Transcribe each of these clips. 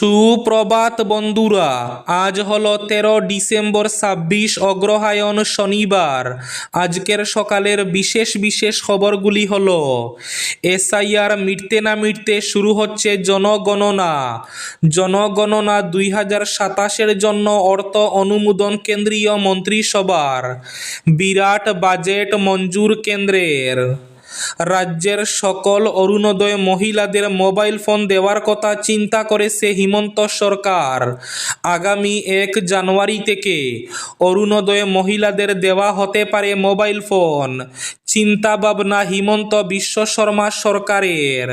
সুপ্রভাত বন্ধুরা, আজ হলো 13 ডিসেম্বর 26 অগ্রহায়ণ শনিবার। আজকের সকালের বিশেষ বিশেষ খবরগুলি হলো: এসআইআর মিটতে না মিটতে শুরু হচ্ছে জনগণনা। জনগণনা 2027-এর জন্য অর্থ অনুমোদন কেন্দ্রীয় মন্ত্রিসভার। বিরাট বাজেট মঞ্জুর কেন্দ্রের। রাজ্যের সকল অরুণোদয় মহিলাদের মোবাইল ফোন দেওয়ার কথা চিন্তা করেছে হিমন্ত সরকার। আগামী 1 জানুয়ারি থেকে অরুণোদয় মহিলাদের দেওয়া হতে পারে মোবাইল ফোন। চিন্তা ভাবনা হিমন্ত বিশ্ব শর্মা সরকারের।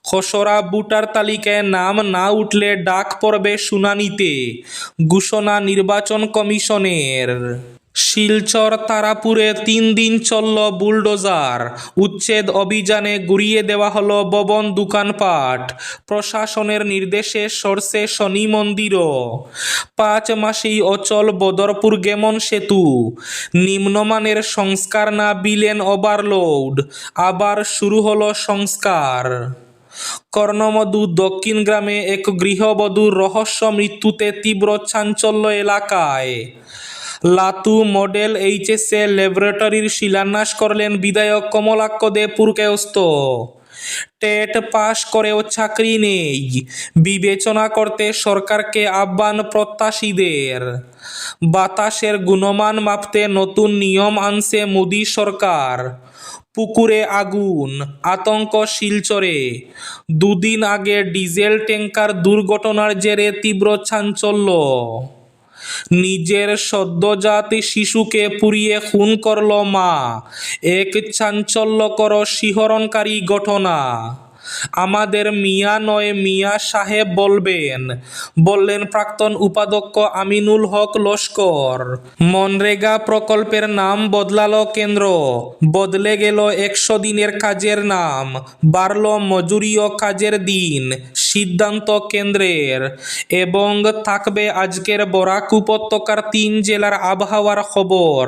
খসড়া ভোটার তালিকায় নাম না উঠলে ডাক পড়বে শুনানিতে, ঘোষণা নির্বাচন কমিশনের। শিলচর তারাপুরে 3 দিন চলল বুলডোজার। উচ্ছেদ অভিযানে গুড়িয়ে দেওয়া হলো ভবন দোকানপাট। প্রশাসনের নির্দেশে সরছে শনি মন্দিরও। 5 মাসেই অচল বদরপুর গেমন সেতু। নিম্নমানের সংস্কার না বিলেন ওভারলোড। আবার শুরু হলো সংস্কার। কর্ণমধু দক্ষিণ গ্রামে এক গৃহবধূর রহস্য মৃত্যুতে তীব্র চাঞ্চল্য এলাকায়। লাতু মডেল এইচএসএ ল্যাবরেটরির শিলান্যাস করলেন বিধায়ক কমলাক্ষ দে পুরকায়স্থ। টেট পাশ করেও চাকরি নেই, বিবেচনা করতে সরকারকে আহ্বান প্রত্যাশীদের। বাতাসের গুণমান মাপতে নতুন নিয়ম আনছে মোদি সরকার। পুকুরে আগুন, আতঙ্ক শিলচরে। 2 দিন আগে ডিজেল ট্যাঙ্কার দুর্ঘটনার জেরে তীব্র চাঞ্চল্য। নিজের সদ্যজাত শিশুকে পুড়িয়ে খুন করল মা। এক চাঞ্চল্যকর শিহরণকারী ঘটনা। আমাদের মিয়া নয় মিয়া সাহেব বললেন প্রাক্তন উপাধ্যক্ষ আমিনুল হক লস্কর। মনরেগা প্রকল্পের নাম বদলালো কেন্দ্র। বদলে গেল 100 দিনের কাজের নাম, বাড়ল মজুরি ও কাজের দিন। সিদ্ধান্ত কেন্দ্রের। এবং থাকবে আজকের বরাক উপত্যকার 3 জেলার আবহাওয়ার খবর।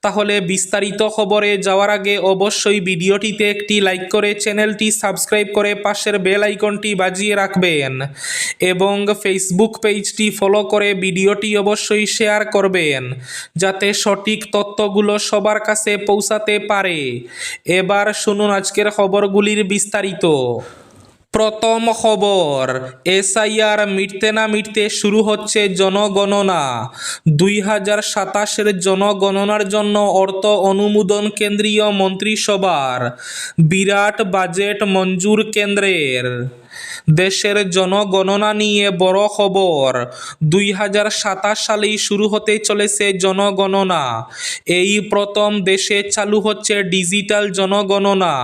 তাহলে বিস্তারিত খবরে যাওয়ার আগে অবশ্যই ভিডিওটিতে একটি লাইক করে চ্যানেলটি সাবস্ক্রাইব করে পাশের বেল আইকনটি বাজিয়ে রাখবেন এবং ফেসবুক পেজটি ফলো করে ভিডিওটি অবশ্যই শেয়ার করবেন যাতে সঠিক তথ্যগুলো সবার কাছে পৌঁছাতে পারে। এবার শুনুন আজকের খবরগুলির বিস্তারিত। প্রথম খবর, এসআইআর মিটতে না মিটতে শুরু হচ্ছে জনগণনা। 2027-এর জনগণনার জন্য অর্থ অনুমোদন কেন্দ্রীয় মন্ত্রিসভার। বিরাট বাজেট মঞ্জুর কেন্দ্রের। দেশের জনগণনা নিয়ে বড় খবর। 2027 সালেই শুরু হতে চলেছে জনগণনা। এই প্রথম দেশে চালু হচ্ছে ডিজিটাল জনগণনা।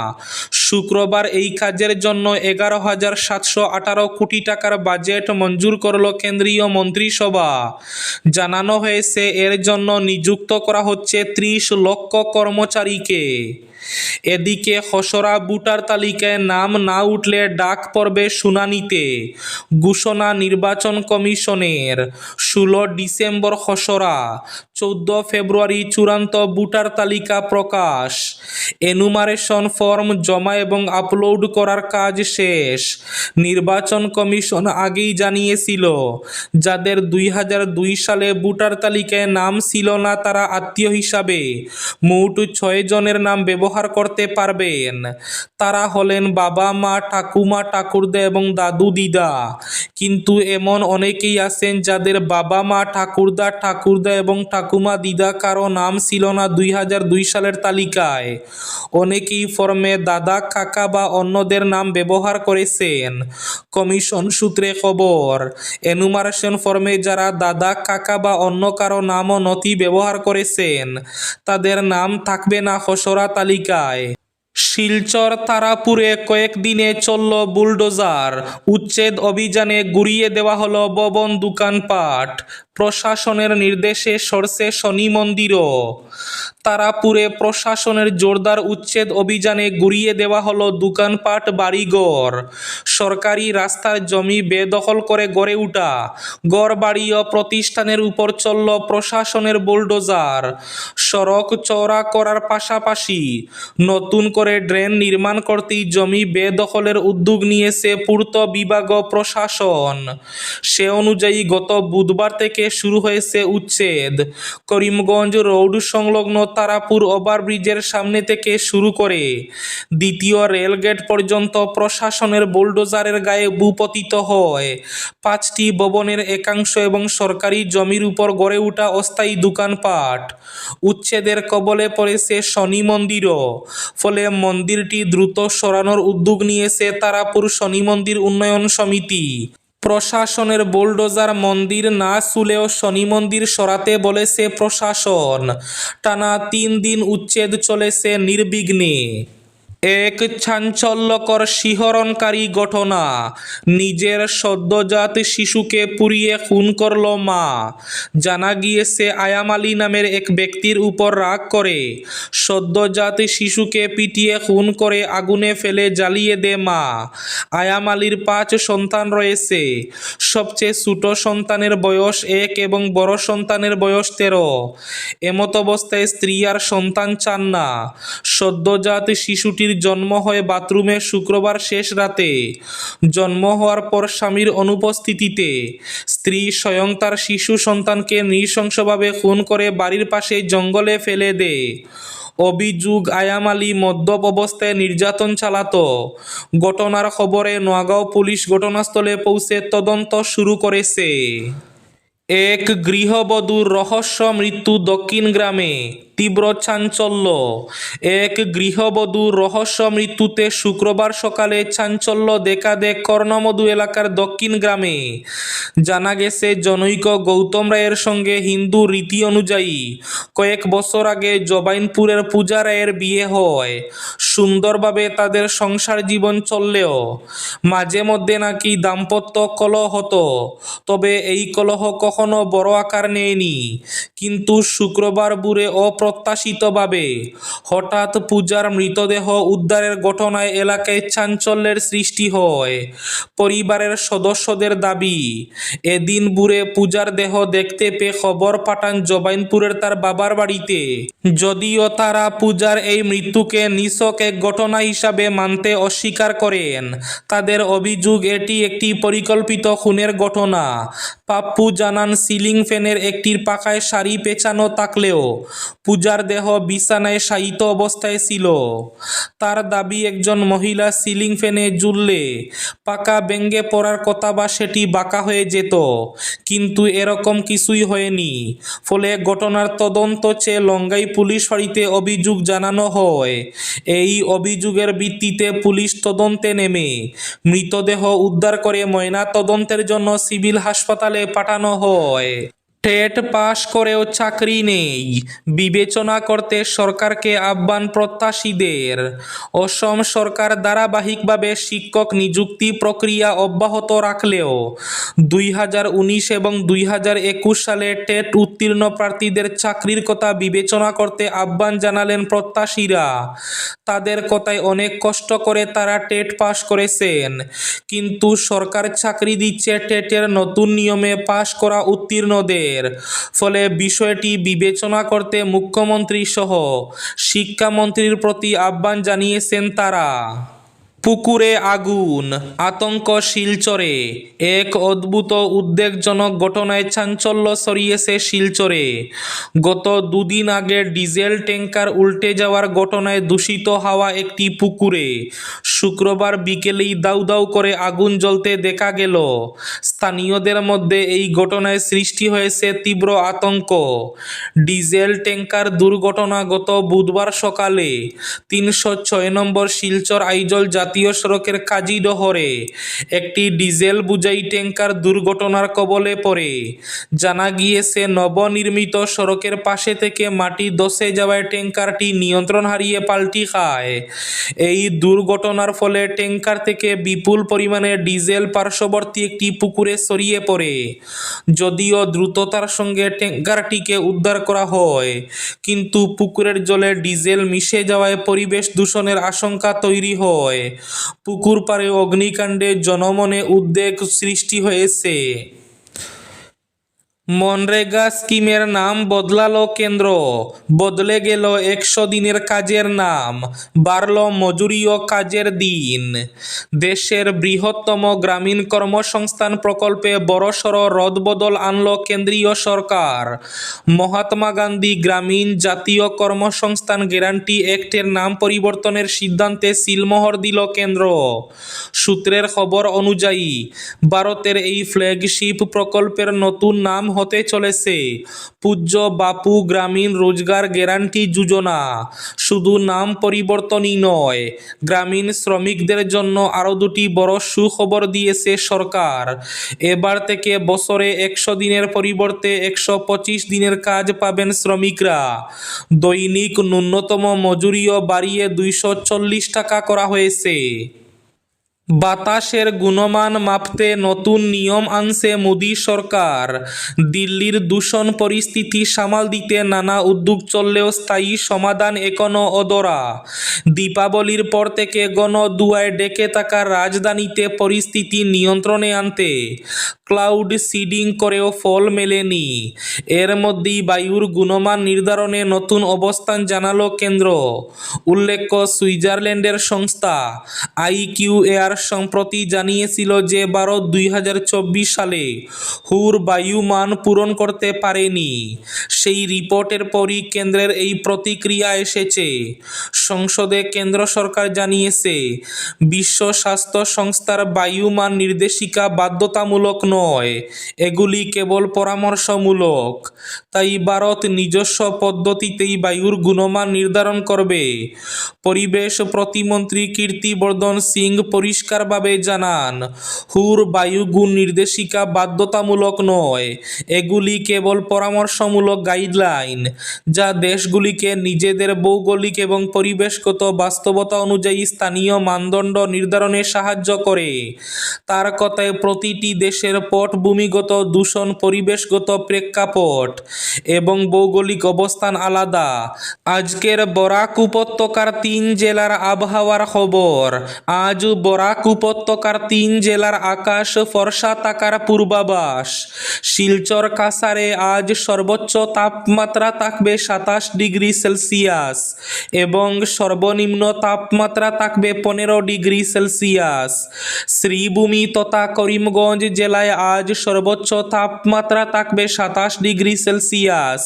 শুক্রবার এই কাজের জন্য 11,718 কোটি টাকার বাজেট মঞ্জুর করল কেন্দ্রীয় মন্ত্রিসভা। জানানো হয়েছে এর জন্য নিযুক্ত করা হচ্ছে 30 লক্ষ কর্মচারীকে। এদিকে খসড়া ভোটার তালিকায় নাম না উঠলে ডাক পড়বে শুনানিতে, ঘোষণা নির্বাচন কমিশনের। 16 ডিসেম্বর খসড়া, 14 ফেব্রুয়ারি চূড়ান্ত ভোটার তালিকা প্রকাশ। এনুমারেশন ফর্ম জমা এবং আপলোড করার কাজ শেষ। নির্বাচন কমিশন আগেই জানিয়েছিল যাদের 2002 সালে ভোটার তালিকায় নাম ছিল না তারা আত্মীয় হিসাবে মোট 6 জনের নাম ব্যবহার করতে পারবেন। তারা হলেন বাবা মা, ঠাকুমা ঠাকুরদা এবং দাদু দিদা। কিন্তু এমন অনেকেই আছেন যাদের বাবা মা, ঠাকুরদা এবং ঠাকুমা দিদা কারো নাম ছিল না 2002 সালের তালিকায়। অনেকেই ফর্মে দাদা, কাকা বা অন্যদের নাম ব্যবহার করেছেন। কমিশন সূত্রে খবর, এনুমারেশন ফর্মে যারা দাদা, কাকা বা অন্য কারো নাম ও নথি ব্যবহার করেছেন তাদের নাম থাকবে না খসড়া তালিকায়। শিলচর তারাপুরে কয়েকদিনে চলল বুলডোজার। উচ্ছেদ অভিযানে গুড়িয়ে দেওয়া হলো ভবন দোকানপাট। প্রশাসনের নির্দেশে সরছে শনি মন্দিরও। তারাপুরে প্রশাসনের জোরদার উচ্ছেদ অভিযানে গুড়িয়ে দেওয়া হলো দোকানপাট, বাড়িঘর। সরকারি রাস্তার জমি বেদখল করে গড়ে ওঠা ঘরবাড়ি ও প্রতিষ্ঠানের উপর চলল প্রশাসনের বুলডোজার। সড়ক চওড়া করার পাশাপাশি নতুন করে শহরে ড্রেন নির্মাণ করতেই জমি বেদখলের উদ্যোগ নিয়েছে পূর্ত বিভাগ প্রশাসন। সে অনুযায়ী গত বুধবার থেকে শুরু হয়েছে উচ্ছেদ। করিমগঞ্জ রোড সংলগ্ন তারাপুর ওভারব্রিজের সামনে থেকে শুরু করে দ্বিতীয় রেলগেট পর্যন্ত প্রশাসনের বুলডোজারের গায়ে ভূপতিত হয় 5টি ভবনের একাংশ এবং সরকারি জমির উপর গড়ে ওঠা অস্থায়ী দোকানপাট। উচ্ছেদের কবলে পড়েছে শনি মন্দিরও, ফলে মন্দিরটি দ্রুত সরানোর উদ্যোগ নিয়েছে তারাপুর শনি মন্দির উন্নয়ন সমিতি। প্রশাসনের বুলডোজার মন্দির না ছুলেও শনি মন্দির সরাতে বলেছে প্রশাসন। টানা 3 দিন উচ্ছেদ চলেছে নির্বিঘ্নে। এক চাঞ্চল্যকর শিহরণকারী ঘটনা, নিজের সদ্যজাত শিশুকে পুড়িয়ে খুন করল মা। জানা গিয়েছে আয়াম আলী নামের এক ব্যক্তির উপর রাগ করে সদ্যজাত শিশুকে পিটিয়ে খুন করে আগুনে ফেলে জ্বালিয়ে দেয় মা। আয়াম আলীর 5 সন্তান রয়েছে। সবচেয়ে ছোট সন্তানের বয়স 1 এবং বড় সন্তানের বয়স 13। এমত অবস্থায় স্ত্রী আর সন্তান চান না। সদ্যজাত শিশুটির জন্ম হয় বাথরুমে শুক্রবার শেষ রাতে। জন্ম হওয়ার পর স্বামীর অনুপস্থিতিতে স্ত্রী স্বয়ং তার শিশু সন্তানকে নৃশংসভাবে খুন করে বাড়ির পাশে জঙ্গলে ফেলে দেয়। অভিযোগ, আয়াম আলী মদ্যপ অবস্থায় নির্যাতন চালাতো। ঘটনার খবরে নোয়াগাঁও পুলিশ ঘটনাস্থলে পৌঁছে তদন্ত শুরু করেছে। এক গৃহবধূর রহস্য মৃত্যু দক্ষিণ গ্রামে, তীব্র চাঞ্চল্য। এক গৃহবধূর রহস্য মৃত্যুতে শুক্রবার সকালে চাঞ্চল্য দেখা দেয় কর্ণমধু এলাকার দক্ষিণ গ্রামে। জানা গেছে, জনৈক গৌতম রায়ের সঙ্গে হিন্দু রীতি অনুযায়ী কয়েক বছর আগে জবাইনপুরের পূজা রায়ের বিয়ে হয়। সুন্দরভাবে তাদের সংসার জীবন চললেও মাঝে মধ্যে নাকি দাম্পত্য কলহ হতো, তবে এই কলহ কখনো বড় আকার নেয়নি। কিন্তু শুক্রবার ভোরে অপ্রত্যাশিতভাবে হঠাৎ পূজার মৃতদেহ উদ্ধারের ঘটনায় এলাকায় চাঞ্চল্যের সৃষ্টি হয়। পরিবারের সদস্যদের দাবি, এদিন ভোরে পূজার দেহ দেখতে পেয়ে খবর পাঠান জবাইনপুরের তার বাবার বাড়িতে। যদিও তারা পূজার এই মৃত্যুকে নিছক এক ঘটনা হিসাবে মানতে অস্বীকার করেন। তাদের অভিযোগ, এটি একটি পরিকল্পিত খুনের ঘটনা। পাপ্পু জানান, সিলিং ফ্যানের একটির পাখায় সারি পেঁচানো থাকলেও পূজার দেহ বিছানায় শায়িত অবস্থায় ছিল। তার দাবি, একজন মহিলা সিলিং ফ্যানে ঝুললে পাকা ভেঙে পড়ার কথা বা সেটি বাঁকা হয়ে যেত, কিন্তু এরকম কিছুই হয়নি। ফলে ঘটনার তদন্ত চেয়ে লঙ্গাই পুলিশ ফাঁড়িতে অভিযোগ জানানো হয়। এই অভিযোগের ভিত্তিতে পুলিশ তদন্তে নেমে মৃতদেহ উদ্ধার করে ময়না তদন্তের জন্য সিভিল হাসপাতালে পাঠানো হয়। টেট পাশ করেও চাকরি নেই, বিবেচনা করতে সরকারকে আহ্বান প্রত্যাশীদের। অসম সরকার ধারাবাহিকভাবে শিক্ষক নিযুক্তি প্রক্রিয়া অব্যাহত রাখলেও 2019 এবং 2021 সালে টেট উত্তীর্ণ প্রার্থীদের চাকরির কথা বিবেচনা করতে আহ্বান জানালেন প্রত্যাশীরা। তাদের কথায়, অনেক কষ্ট করে তারা টেট পাশ করেছেন, কিন্তু সরকার চাকরি দিচ্ছে টেটের নতুন নিয়মে পাশ করা উত্তীর্ণদের। ফলে বিষয়টি বিবেচনা করতে মুখ্যমন্ত্রী সহ শিক্ষামন্ত্রীর প্রতি আহ্বান জানিয়েছেন তারা। পুকুরে আগুন, আতঙ্ক শিলচরে। এক অদ্ভুত উদ্বেগজনক ঘটনায় চাঞ্চল্য ছড়িয়েছে শিলচরে। গত 2 দিন আগে ডিজেল ট্যাঙ্কার উল্টে যাওয়ার ঘটনায় দূষিত হওয়া একটি পুকুরে শুক্রবার বিকেলেই দাউ দাউ করে আগুন জ্বলতে দেখা গেল। স্থানীয়দের মধ্যে এই ঘটনায় সৃষ্টি হয়েছে তীব্র আতঙ্ক। ডিজেল ট্যাঙ্কার দুর্ঘটনা গত বুধবার সকালে 306 নম্বর শিলচর আইজল জাতীয় সড়কের কাজীডহরে একটি ডিজেল বোঝাই ট্যাঙ্কার দুর্ঘটনার কবলে পড়ে। জানা গিয়েছে, নবনির্মিত সড়কের পাশে থেকে মাটি ধসে যাওয়ায় ট্যাঙ্কারটি নিয়ন্ত্রণ হারিয়ে পাল্টি খায়। এই দুর্ঘটনার ফলে ট্যাঙ্কার থেকে বিপুল পরিমাণে ডিজেল পার্শ্ববর্তী একটি পুকুরে ছড়িয়ে পড়ে। যদিও দ্রুততার সঙ্গে ট্যাঙ্কারটিকে উদ্ধার করা হয়, কিন্তু পুকুরের জলে ডিজেল মিশে যাওয়ায় পরিবেশ দূষণের আশঙ্কা তৈরি হয়। পুকুর পাড়ে অগ্নিকাণ্ডে জনমনে উদ্বেগ সৃষ্টি হয়েছে। মনরেগা স্কিমের নাম বদলালো কেন্দ্র, বদলে গেল 100 দিনের কাজের নাম, বাড়ল মজুরি ও কাজের দিন। দেশের বৃহত্তম গ্রামীণ কর্মসংস্থান প্রকল্পে বড়সড় রদবদল আনল কেন্দ্রীয় সরকার। মহাত্মা গান্ধী গ্রামীণ জাতীয় কর্মসংস্থান গ্যারান্টি অ্যাক্টের নাম পরিবর্তনের সিদ্ধান্তে সিলমোহর দিল কেন্দ্র। সূত্রের খবর অনুযায়ী ভারতের এই ফ্ল্যাগশিপ প্রকল্পের নতুন নাম হতে চলেছে পূজ্য বাপু গ্রামীণ রোজগার গ্যারান্টি যোজনা। শুধু নাম পরিবর্তনই নয়, গ্রামীণ শ্রমিকদের জন্য আরও দুটি বড় সুখবর দিয়েছে সরকার। এবার থেকে বছরে 100 দিনের পরিবর্তে 125 দিনের কাজ পাবেন শ্রমিকরা। দৈনিক ন্যূনতম মজুরিও বাড়িয়ে 240 টাকা করা হয়েছে। বাতাসের গুণমান মাপতে নতুন নিয়ম আনছে মোদী সরকার। দিল্লির দূষণ পরিস্থিতি সামাল দিতে নানা উদ্যোগ চললেও স্থায়ী সমাধান এখনও অধরা। দীপাবলির পর থেকে গণধুয়ায় ডেকে থাকা রাজধানীতে পরিস্থিতি নিয়ন্ত্রণে আনতে ক্লাউড সিডিং করেও ফল মেলেনি। এর মধ্যেই বায়ুর গুণমান নির্ধারণে নতুন অবস্থান জানালো কেন্দ্র। উল্লেখ্য, সুইজারল্যান্ডের সংস্থা IQAir সম্প্রতি জানিয়েছিল যে ভারত 2024 সালে হুর বায়ু মান পূরণ করতে পারেনি। সেই রিপোর্টের পরই কেন্দ্রের এই প্রতিক্রিয়া এসেছে। সংসদে কেন্দ্র সরকার জানিয়েছে, বিশ্ব স্বাস্থ্য সংস্থার বায়ু মান নির্দেশিকা বাধ্যতামূলক নয়, এগুলি কেবল পরামর্শমূলক। তাই ভারত নিজস্ব পদ্ধতিতেই বায়ুর গুণমান নির্ধারণ করবে। পরিবেশ প্রতিমন্ত্রী কীর্তিবর্ধন সিং পরিষ্কারভাবে জানান, হুর বায়ু গুণ নির্দেশিকা বাধ্যতামূলক নয়, এগুলি কেবল পরামর্শমূলক গাইডলাইন, যা দেশগুলিকে নিজেদের ভৌগোলিক এবং পরিবেশগত বাস্তবতা অনুযায়ী স্থানীয় মানদণ্ড নির্ধারণে সাহায্য করে। তার কথায়, প্রতিটি দেশের পটভূমিগত দূষণ, পরিবেশগত প্রেক্ষাপট এবং ভৌগোলিক অবস্থান আলাদা। আজকের বরাক উপত্যকার 3 জেলার আবহাওয়ার খবর। আজ বরাক উপত্যকার 3 জেলার আকাশ ফর্সা থাকার পূর্বাভাস। শিলচর কাছাড়ে আজ সর্বোচ্চ তাপমাত্রা থাকবে 27 ডিগ্রি সেলসিয়াস এবং সর্বনিম্ন তাপমাত্রা থাকবে 15 ডিগ্রি সেলসিয়াস। শ্রীভূমি তথা করিমগঞ্জ জেলায় আজ সর্বোচ্চ তাপমাত্রা থাকবে 27 ডিগ্রি সেলসিয়াস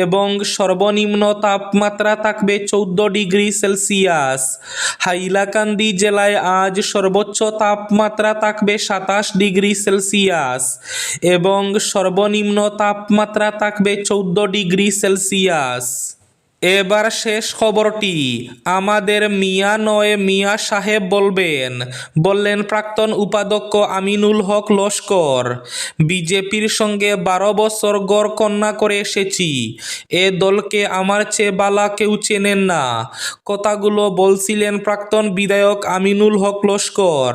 এবং সর্বনিম্ন তাপমাত্রা থাকবে 14 ডিগ্রি সেলসিয়াস। হাইলাকান্দি জেলায় আজ সর্বোচ্চ তাপমাত্রা থাকবে 27 ডিগ্রি সেলসিয়াস এবং সর্বনিম্ন তাপমাত্রা থাকবে 14 ডিগ্রি সেলসিয়াস। এবার শেষ খবরটি। আমাদের মিয়া নয় মিয়া সাহেব বললেন প্রাক্তন উপাধ্যক্ষ আমিনুল হক লস্কর। বিজেপির সঙ্গে 12 বছর গড় কন্যা করে এসেছি, এ দলকে আমার চেয়ে বালা কেউ চেনেন না। কথাগুলো বলছিলেন প্রাক্তন বিধায়ক আমিনুল হক লস্কর।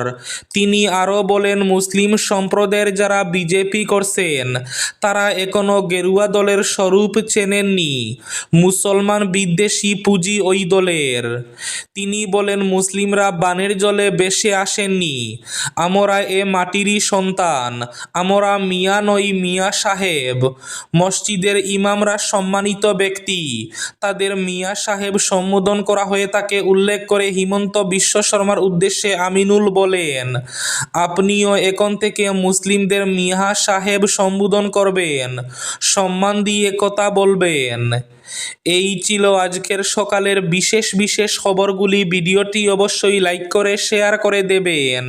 তিনি আরও বলেন, মুসলিম সম্প্রদায়ের যারা বিজেপি করছেন তারা এখনও গেরুয়া দলের স্বরূপ চেনেননি। মুসলমান বিদ্বেষী পুঁজি ওই দলের। তিনি বলেন, মুসলিমরা বানের জলে বেশে আসেননি, আমরা এ মাটিরই সন্তান, আমরা মিয়া নই মিয়া সাহেব। মসজিদের ইমামরা সম্মানিত ব্যক্তি, তাদের মিয়া সাহেব সম্বোধন করা হয়ে থাকে উল্লেখ করে হিমন্ত বিশ্ব শর্মার উদ্দেশ্যে আমিনুল বলেন, আপনিও এখন থেকে মুসলিমদের মিয়া সাহেব সম্বোধন করবেন, সম্মান দিয়ে কথা বলবেন। এই ছিল আজকের সকালের বিশেষ খবরগুলি। ভিডিওটি অবশ্যই লাইক করে শেয়ার করে দেবেন।